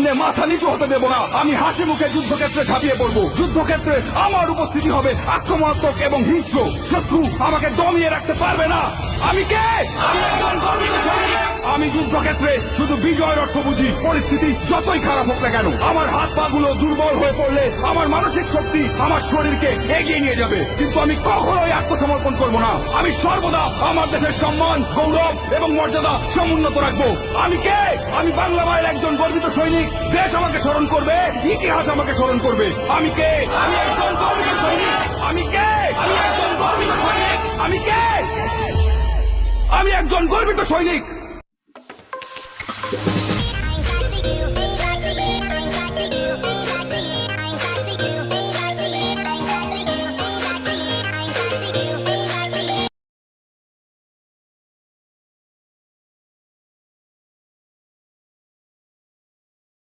সামনে মাথা নিচু হতে দেব না। আমি হাসি মুখে যুদ্ধক্ষেত্রে ঝাঁপিয়ে পড়বো। যুদ্ধক্ষেত্রে আমার উপস্থিতি হবে আক্রমণাত্মক এবং হিংস্র। শত্রু আমাকে দমিয়ে রাখতে পারবে না। আমি কে? আমি একজন গর্বিত সৈনিক। আমি যুদ্ধক্ষেত্রে শুধু বিজয়ের অর্থ বুঝি। পরিস্থিতি যতই খারাপ হোক না কেন, আমার হাত পা গুলো দুর্বল হয়ে পড়লে আমার মানসিক শক্তি আমার শরীরকে এগিয়ে নিয়ে যাবে। কিন্তু আমি কখনোই আত্মসমর্পণ করব না। আমি সর্বদা আমার দেশের সম্মান, গৌরব এবং মর্যাদা সমুন্নত রাখবো। আমি কে? আমি বাংলা মায়ের একজন গর্বিত সৈনিক। দেশ আমাকে স্মরণ করবে, ইতিহাস আমাকে স্মরণ করবে। আমি কে? আমি একজন গর্বিত সৈনিক। আমি কে? আমি একজন গর্বিত সৈনিক। আমি কে? আমি একজন গর্বিত সৈনিক।